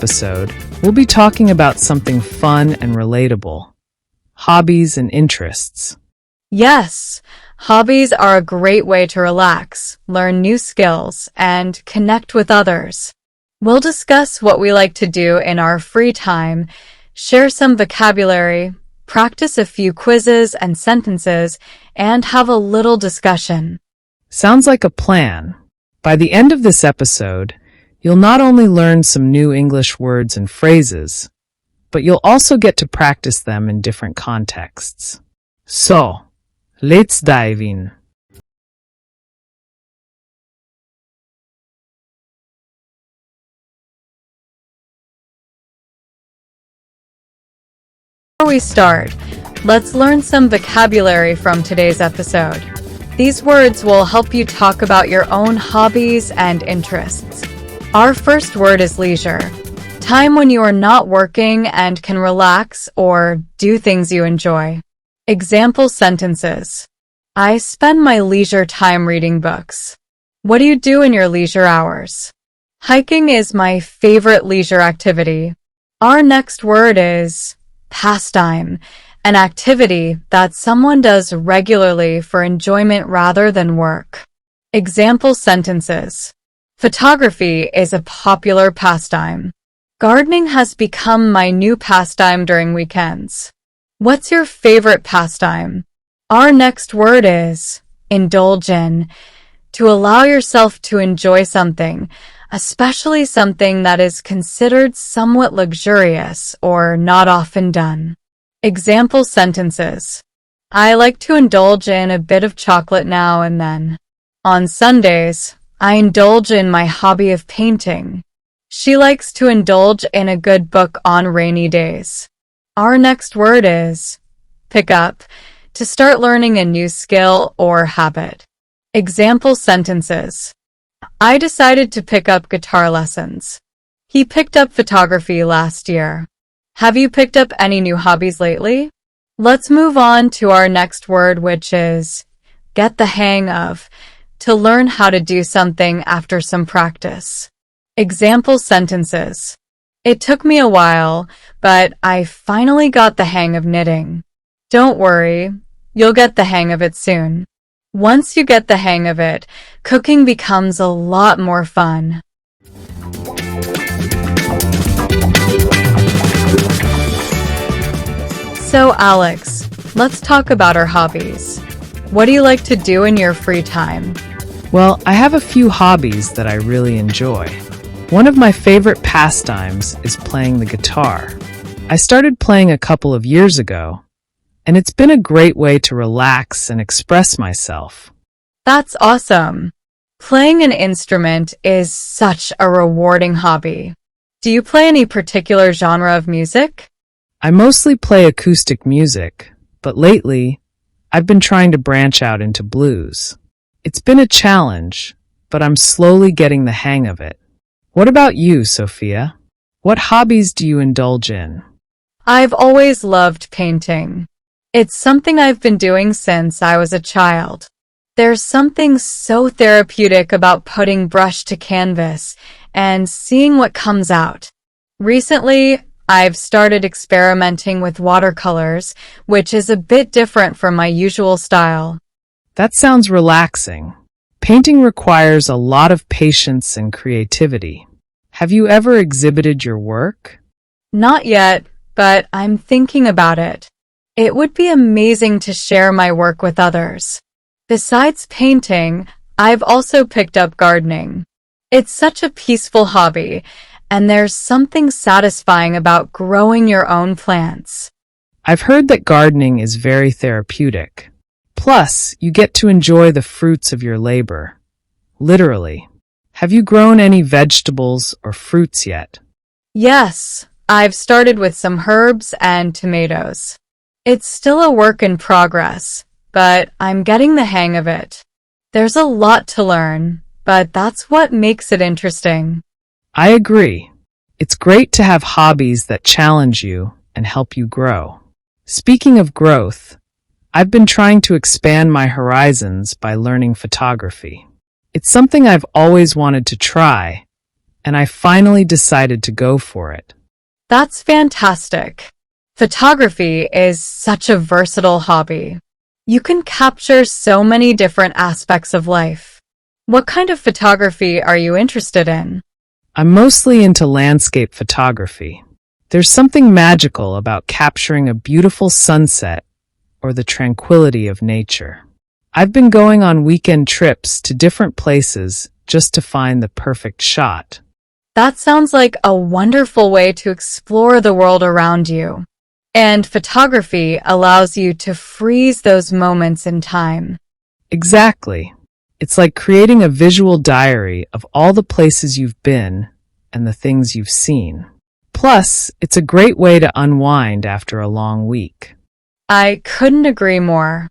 episode, we'll be talking about something fun and relatable: hobbies and interests. Yes, hobbies are a great way to relax, learn new skills, and connect with others. We'll discuss what we like to do in our free time, share some vocabulary, practice a few quizzes and sentences, and have a little discussion. Sounds like a plan. By the end of this episode, you'll not only learn some new English words and phrases, but you'll also get to practice them in different contexts. So, let's dive in. Before we start, let's learn some vocabulary from today's episode. These words will help you talk about your own hobbies and interests. Our first word is leisure, time when you are not working and can relax or do things you enjoy. Example sentences. I spend my leisure time reading books. What do you do in your leisure hours? Hiking is my favorite leisure activity. Our next word is pastime, an activity that someone does regularly for enjoyment rather than work. Example sentences. Photography is a popular pastime. Gardening has become my new pastime during weekends. What's your favorite pastime? Our next word is indulge in, to allow yourself to enjoy something, especially something that is considered somewhat luxurious or not often done. Example sentences. I like to indulge in a bit of chocolate now and then. On Sundays, I indulge in my hobby of painting. She likes to indulge in a good book on rainy days. Our next word is pick up, to start learning a new skill or habit. Example sentences. I decided to pick up guitar lessons. He picked up photography last year. Have you picked up any new hobbies lately? Let's move on to our next word, which is get the hang of, to learn how to do something after some practice. Example sentences. It took me a while, but I finally got the hang of knitting. Don't worry, you'll get the hang of it soon. Once you get the hang of it, cooking becomes a lot more fun. So Alex, let's talk about our hobbies. What do you like to do in your free time? Well, I have a few hobbies that I really enjoy. One of my favorite pastimes is playing the guitar. I started playing a couple of years ago, and it's been a great way to relax and express myself. That's awesome. Playing an instrument is such a rewarding hobby. Do you play any particular genre of music? I mostly play acoustic music, but lately, I've been trying to branch out into blues. It's been a challenge, but I'm slowly getting the hang of it. What about you, Sophia? What hobbies do you indulge in? I've always loved painting. It's something I've been doing since I was a child. There's something so therapeutic about putting brush to canvas and seeing what comes out. Recently, I've started experimenting with watercolors, which is a bit different from my usual style. That sounds relaxing. Painting requires a lot of patience and creativity. Have you ever exhibited your work? Not yet, but I'm thinking about it. It would be amazing to share my work with others. Besides painting, I've also picked up gardening. It's such a peaceful hobby, and there's something satisfying about growing your own plants. I've heard that gardening is very therapeutic. Plus, you get to enjoy the fruits of your labor. Literally. Have you grown any vegetables or fruits yet? Yes, I've started with some herbs and tomatoes. It's still a work in progress, but I'm getting the hang of it. There's a lot to learn, but that's what makes it interesting. I agree. It's great to have hobbies that challenge you and help you grow. Speaking of growth, I've been trying to expand my horizons by learning photography. It's something I've always wanted to try, and I finally decided to go for it. That's fantastic. Photography is such a versatile hobby. You can capture so many different aspects of life. What kind of photography are you interested in? I'm mostly into landscape photography. There's something magical about capturing a beautiful sunset or the tranquility of nature. I've been going on weekend trips to different places just to find the perfect shot. That sounds like a wonderful way to explore the world around you. And photography allows you to freeze those moments in time. Exactly. It's like creating a visual diary of all the places you've been and the things you've seen. Plus, it's a great way to unwind after a long week. I couldn't agree more.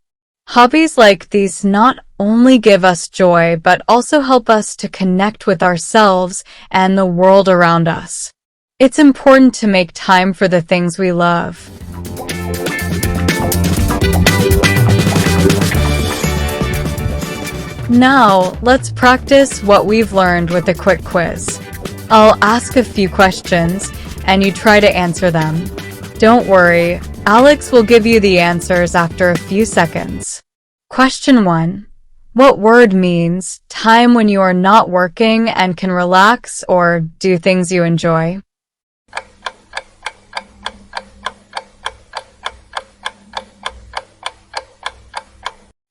Hobbies like these not only give us joy, but also help us to connect with ourselves and the world around us. It's important to make time for the things we love. Now, let's practice what we've learned with a quick quiz. I'll ask a few questions, and you try to answer them. Don't worry, Alex will give you the answers after a few seconds. Question 1. What word means time when you are not working and can relax or do things you enjoy?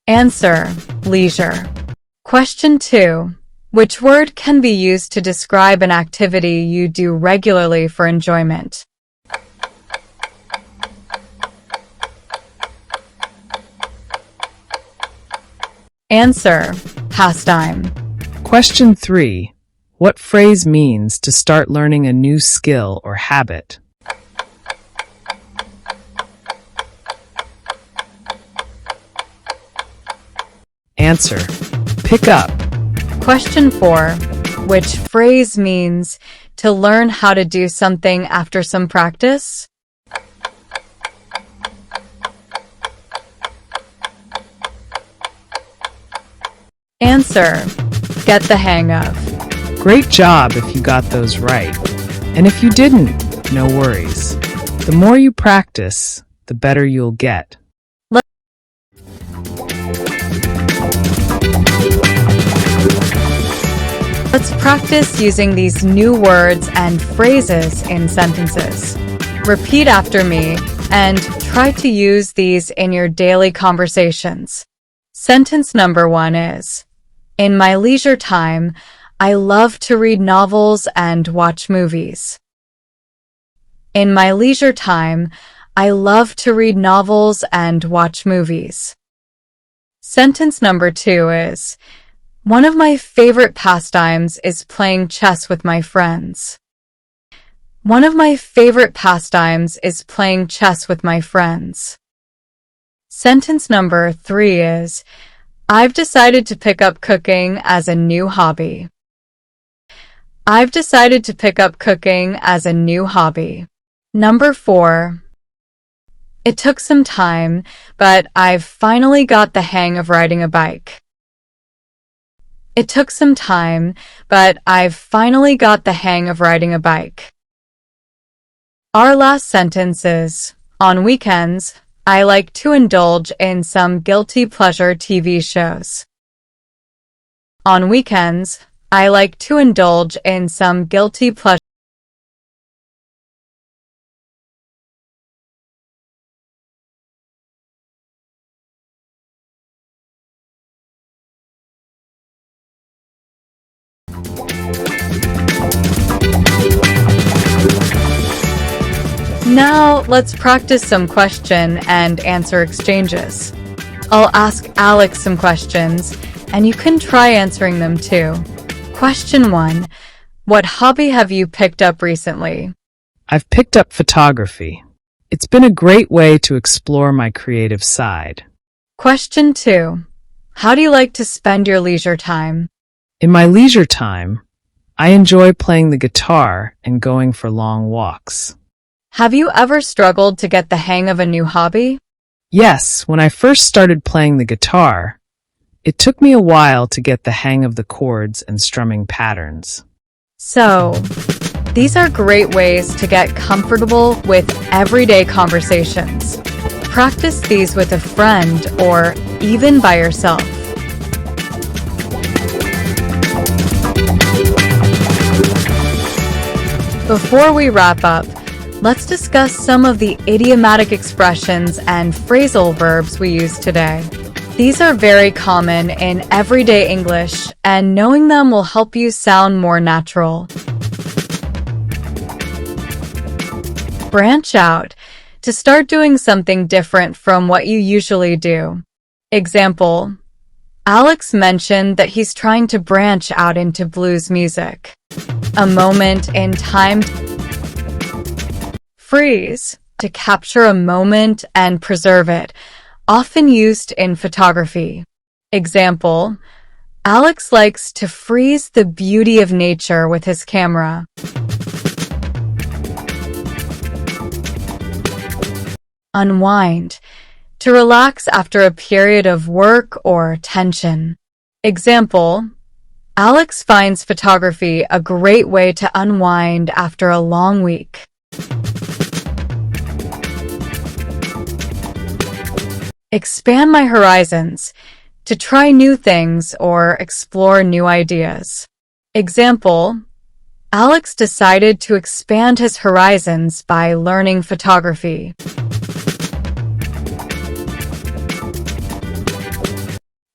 Answer: leisure. Question 2. Which word can be used to describe an activity you do regularly for enjoyment? Answer: pastime. Question 3. What phrase means to start learning a new skill or habit? Answer: pick up. Question 4. Which phrase means to learn how to do something after some practice? Answer: get the hang of. Great job if you got those right. And if you didn't, no worries. The more you practice, the better you'll get. Let's practice using these new words and phrases in sentences. Repeat after me and try to use these in your daily conversations. Sentence number 1 is, in my leisure time, I love to read novels and watch movies. In my leisure time, I love to read novels and watch movies. Sentence number 2 is, one of my favorite pastimes is playing chess with my friends. One of my favorite pastimes is playing chess with my friends. Sentence number 3 is, I've decided to pick up cooking as a new hobby. I've decided to pick up cooking as a new hobby. Number 4. It took some time, but I've finally got the hang of riding a bike. It took some time, but I've finally got the hang of riding a bike. Our last sentence is, on weekends, I like to indulge in some guilty pleasure TV shows. On weekends, I like to indulge in some guilty pleasure. Now, let's practice some question and answer exchanges. I'll ask Alex some questions, and you can try answering them too. Question 1. What hobby have you picked up recently? I've picked up photography. It's been a great way to explore my creative side. Question 2. How do you like to spend your leisure time? In my leisure time, I enjoy playing the guitar and going for long walks. Have you ever struggled to get the hang of a new hobby? Yes, when I first started playing the guitar, it took me a while to get the hang of the chords and strumming patterns. So, these are great ways to get comfortable with everyday conversations. Practice these with a friend or even by yourself. Before we wrap up, let's discuss some of the idiomatic expressions and phrasal verbs we use today. These are very common in everyday English, and knowing them will help you sound more natural. Branch out to start doing something different from what you usually do. Example: Alex mentioned that he's trying to branch out into blues music. A moment in time. Freeze, to capture a moment and preserve it, often used in photography. Example: Alex likes to freeze the beauty of nature with his camera. Unwind, to relax after a period of work or tension. Example: Alex finds photography a great way to unwind after a long week. Expand my horizons, to try new things or explore new ideas. Example: Alex decided to expand his horizons by learning photography.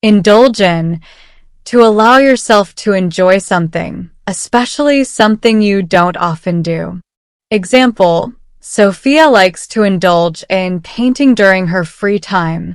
Indulge in, to allow yourself to enjoy something, especially something you don't often do. Example: Sophia likes to indulge in painting during her free time.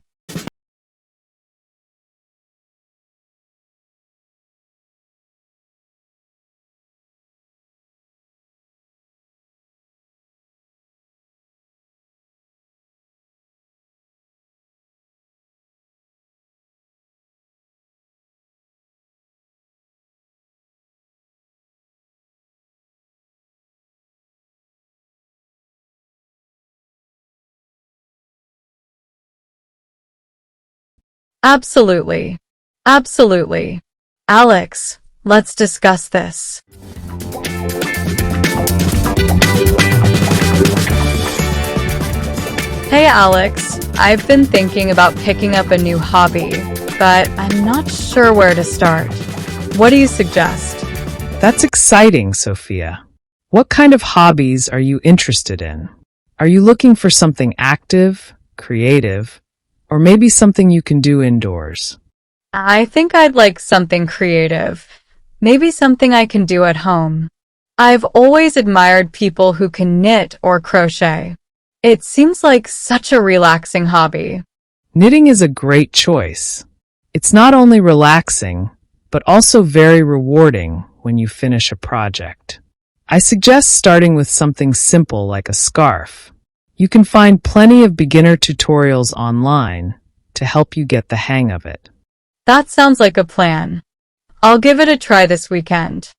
Absolutely. Absolutely. Alex, let's discuss this. Hey Alex, I've been thinking about picking up a new hobby, but I'm not sure where to start. What do you suggest? That's exciting, Sophia. What kind of hobbies are you interested in? Are you looking for something active, creative, or maybe something you can do indoors? I think I'd like something creative. Maybe something I can do at home. I've always admired people who can knit or crochet. It seems like such a relaxing hobby. Knitting is a great choice. It's not only relaxing, but also very rewarding when you finish a project. I suggest starting with something simple like a scarf. You can find plenty of beginner tutorials online to help you get the hang of it. That sounds like a plan. I'll give it a try this weekend.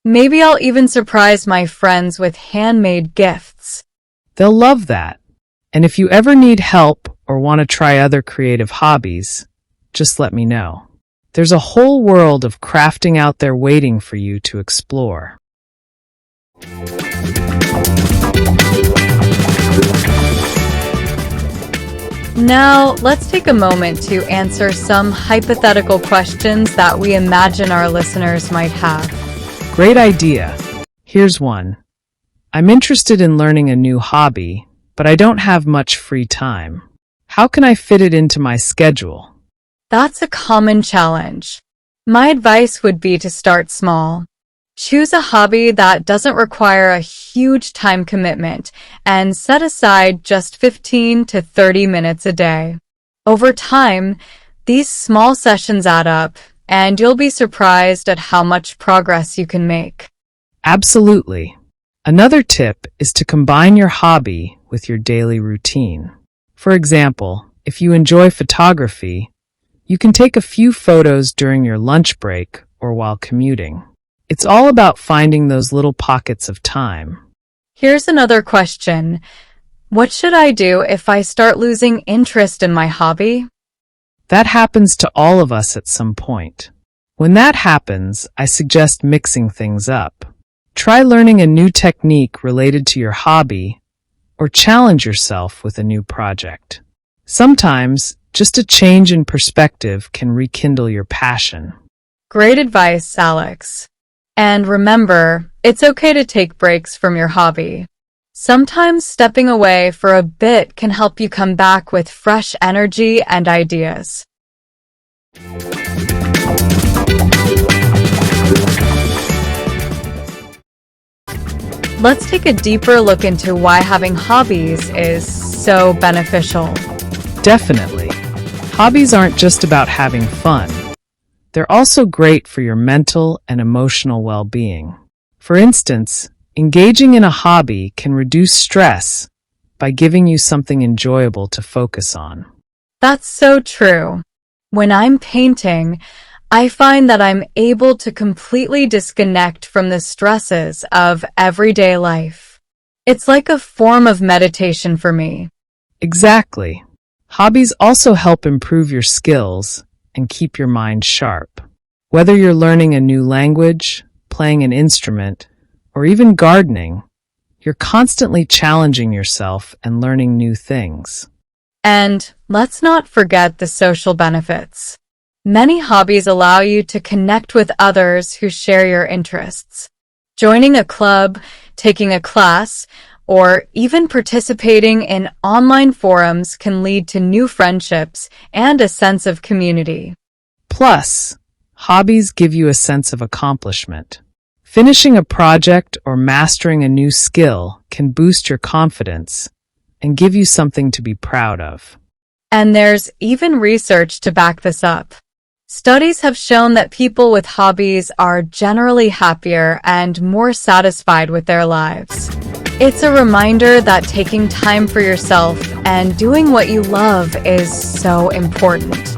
Maybe I'll even surprise my friends with handmade gifts. They'll love that. And if you ever need help or want to try other creative hobbies, just let me know. There's a whole world of crafting out there waiting for you to explore. Now, let's take a moment to answer some hypothetical questions that we imagine our listeners might have. Great idea. Here's one. I'm interested in learning a new hobby, but I don't have much free time. How can I fit it into my schedule? That's a common challenge. My advice would be to start small. Choose a hobby that doesn't require a huge time commitment and set aside just 15 to 30 minutes a day. Over time, these small sessions add up, and you'll be surprised at how much progress you can make. Absolutely. Another tip is to combine your hobby with your daily routine. For example, if you enjoy photography, you can take a few photos during your lunch break or while commuting. It's all about finding those little pockets of time. Here's another question. What should I do if I start losing interest in my hobby? That happens to all of us at some point. When that happens, I suggest mixing things up. Try learning a new technique related to your hobby, or challenge yourself with a new project. Sometimes, just a change in perspective can rekindle your passion. Great advice, Alex. And remember, it's okay to take breaks from your hobby. Sometimes stepping away for a bit can help you come back with fresh energy and ideas. Let's take a deeper look into why having hobbies is so beneficial. Definitely. Hobbies aren't just about having fun. They're also great for your mental and emotional well-being. For instance, engaging in a hobby can reduce stress by giving you something enjoyable to focus on. That's so true. When I'm painting, I find that I'm able to completely disconnect from the stresses of everyday life. It's like a form of meditation for me. Exactly. Hobbies also help improve your skills and keep your mind sharp. Whether you're learning a new language, playing an instrument, or even gardening, you're constantly challenging yourself and learning new things. And let's not forget the social benefits. Many hobbies allow you to connect with others who share your interests. Joining a club, taking a class, or even participating in online forums can lead to new friendships and a sense of community. Plus, hobbies give you a sense of accomplishment. Finishing a project or mastering a new skill can boost your confidence and give you something to be proud of. And there's even research to back this up. Studies have shown that people with hobbies are generally happier and more satisfied with their lives. It's a reminder that taking time for yourself and doing what you love is so important.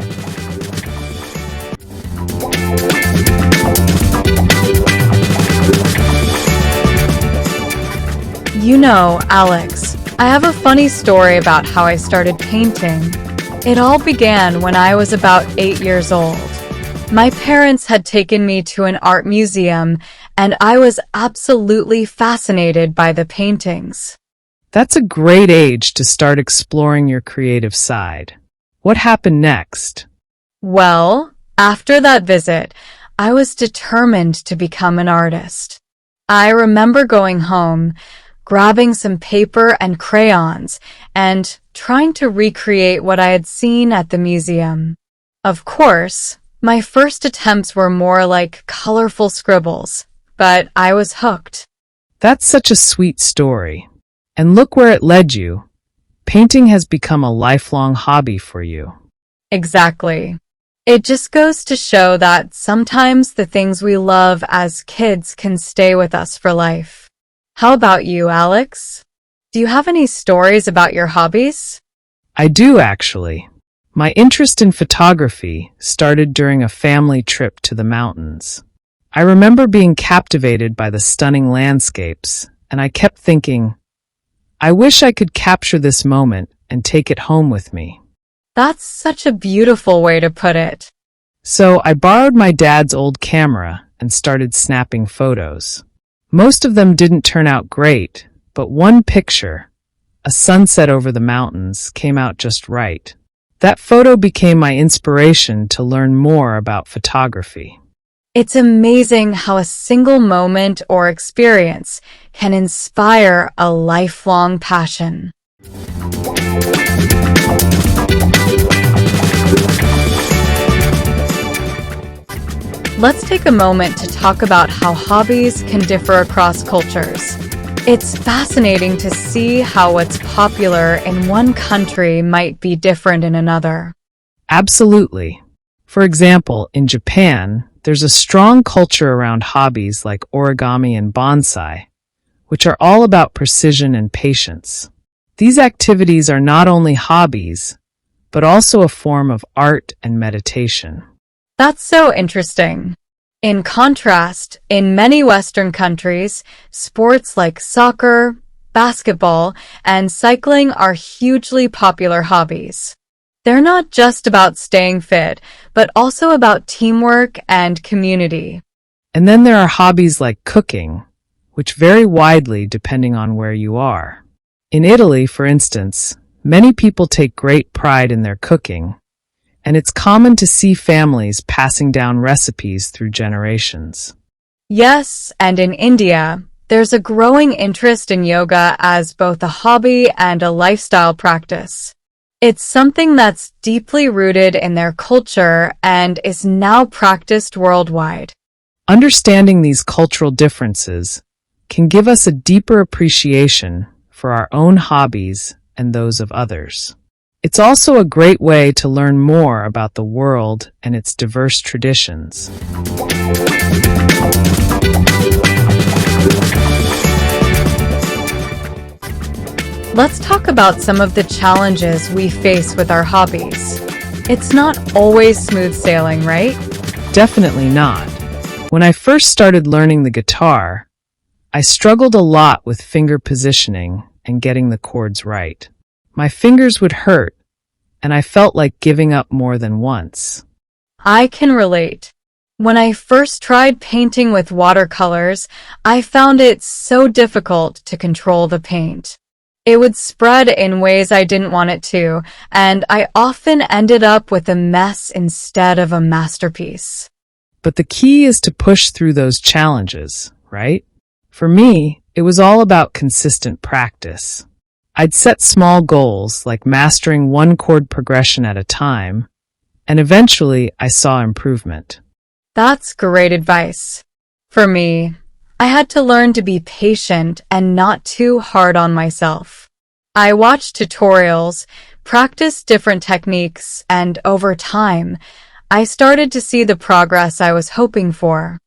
You know, Alex, I have a funny story about how I started painting. It all began when I was about 8 years old. My parents had taken me to an art museum, and I was absolutely fascinated by the paintings. That's a great age to start exploring your creative side. What happened next? Well, after that visit, I was determined to become an artist. I remember going home, grabbing some paper and crayons, and trying to recreate what I had seen at the museum. Of course, my first attempts were more like colorful scribbles, but I was hooked. That's such a sweet story. And look where it led you. Painting has become a lifelong hobby for you. Exactly. It just goes to show that sometimes the things we love as kids can stay with us for life. How about you, Alex? Do you have any stories about your hobbies? I do, actually. My interest in photography started during a family trip to the mountains. I remember being captivated by the stunning landscapes, and I kept thinking, I wish I could capture this moment and take it home with me. That's such a beautiful way to put it. So I borrowed my dad's old camera and started snapping photos. Most of them didn't turn out great, but one picture, a sunset over the mountains, came out just right. That photo became my inspiration to learn more about photography. It's amazing how a single moment or experience can inspire a lifelong passion. Let's take a moment to talk about how hobbies can differ across cultures. It's fascinating to see how what's popular in one country might be different in another. Absolutely. For example, in Japan, there's a strong culture around hobbies like origami and bonsai, which are all about precision and patience. These activities are not only hobbies, but also a form of art and meditation. That's so interesting. In contrast, in many Western countries, sports like soccer, basketball, and cycling are hugely popular hobbies. They're not just about staying fit, but also about teamwork and community. And then there are hobbies like cooking, which vary widely depending on where you are. In Italy, for instance, many people take great pride in their cooking, and it's common to see families passing down recipes through generations. Yes, and in India, there's a growing interest in yoga as both a hobby and a lifestyle practice. It's something that's deeply rooted in their culture and is now practiced worldwide. Understanding these cultural differences can give us a deeper appreciation for our own hobbies and those of others. It's also a great way to learn more about the world and its diverse traditions. Let's talk about some of the challenges we face with our hobbies. It's not always smooth sailing, right? Definitely not. When I first started learning the guitar, I struggled a lot with finger positioning and getting the chords right. My fingers would hurt, and I felt like giving up more than once. I can relate. When I first tried painting with watercolors, I found it so difficult to control the paint. It would spread in ways I didn't want it to, and I often ended up with a mess instead of a masterpiece. But the key is to push through those challenges, right? For me, it was all about consistent practice. I'd set small goals like mastering one chord progression at a time, and eventually I saw improvement. That's great advice. For me, I had to learn to be patient and not too hard on myself. I watched tutorials, practiced different techniques, and over time, I started to see the progress I was hoping for.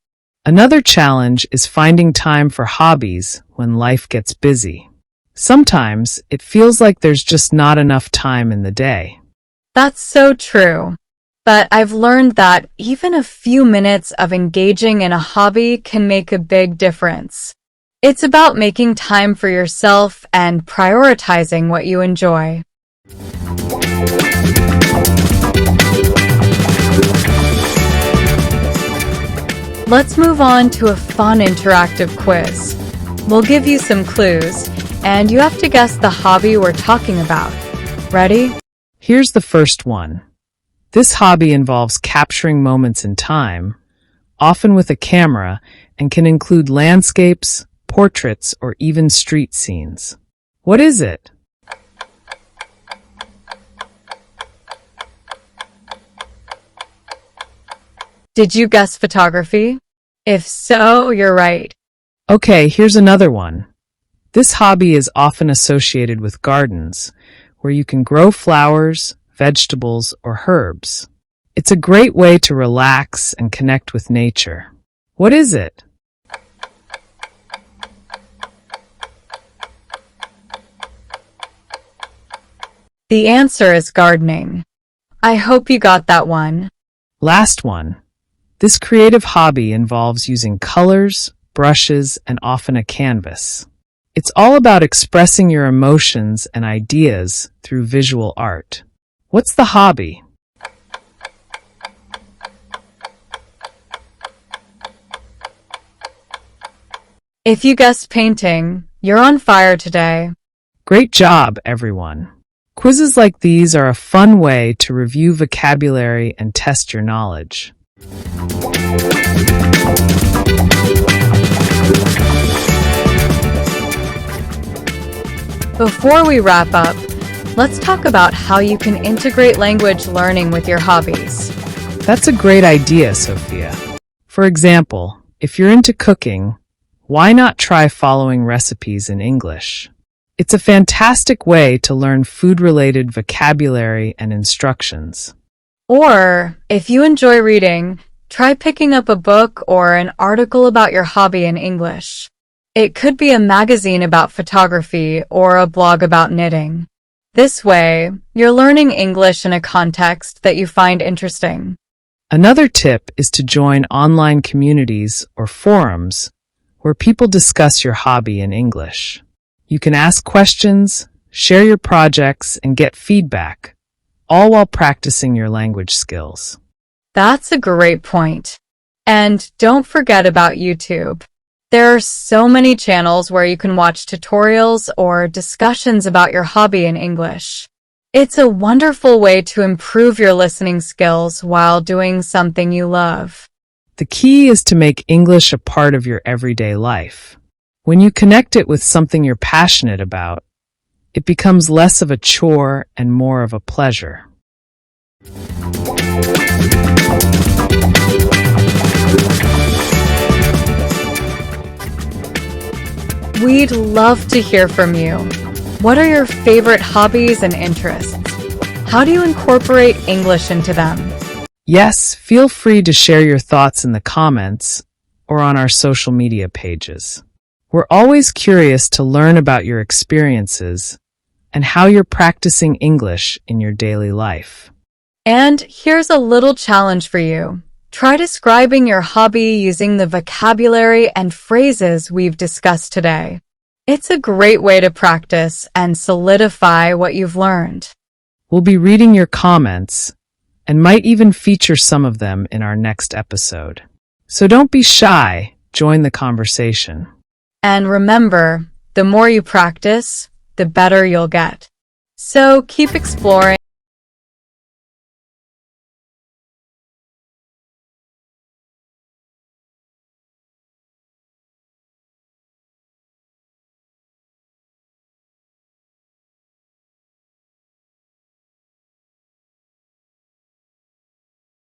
Another challenge is finding time for hobbies when life gets busy. Sometimes it feels like there's just not enough time in the day. That's so true. But I've learned that even a few minutes of engaging in a hobby can make a big difference. It's about making time for yourself and prioritizing what you enjoy. Let's move on to a fun interactive quiz. We'll give you some clues, and you have to guess the hobby we're talking about. Ready? Here's the first one. This hobby involves capturing moments in time, often with a camera, and can include landscapes, portraits, or even street scenes. What is it? Did you guess photography? If so, you're right. Okay, here's another one. This hobby is often associated with gardens, where you can grow flowers, vegetables, or herbs. It's a great way to relax and connect with nature. What is it? The answer is gardening. I hope you got that one. Last one. This creative hobby involves using colors, brushes, and often a canvas. It's all about expressing your emotions and ideas through visual art. What's the hobby? If you guessed painting, you're on fire today. Great job, everyone. Quizzes like these are a fun way to review vocabulary and test your knowledge. Before we wrap up, let's talk about how you can integrate language learning with your hobbies. That's a great idea, Sophia. For example, if you're into cooking, why not try following recipes in English? It's a fantastic way to learn food-related vocabulary and instructions. Or, if you enjoy reading, try picking up a book or an article about your hobby in English. It could be a magazine about photography or a blog about knitting. This way, you're learning English in a context that you find interesting. Another tip is to join online communities or forums where people discuss your hobby in English. You can ask questions, share your projects, and get feedback, all while practicing your language skills. That's a great point. And don't forget about YouTube. There are so many channels where you can watch tutorials or discussions about your hobby in English. It's a wonderful way to improve your listening skills while doing something you love. The key is to make English a part of your everyday life. When you connect it with something you're passionate about, it becomes less of a chore and more of a pleasure. We'd love to hear from you. What are your favorite hobbies and interests? How do you incorporate English into them? Yes, feel free to share your thoughts in the comments or on our social media pages. We're always curious to learn about your experiences and how you're practicing English in your daily life. And here's a little challenge for you. Try describing your hobby using the vocabulary and phrases we've discussed today. It's a great way to practice and solidify what you've learned. We'll be reading your comments and might even feature some of them in our next episode. So don't be shy, join the conversation. And remember, the more you practice, the better you'll get. So keep exploring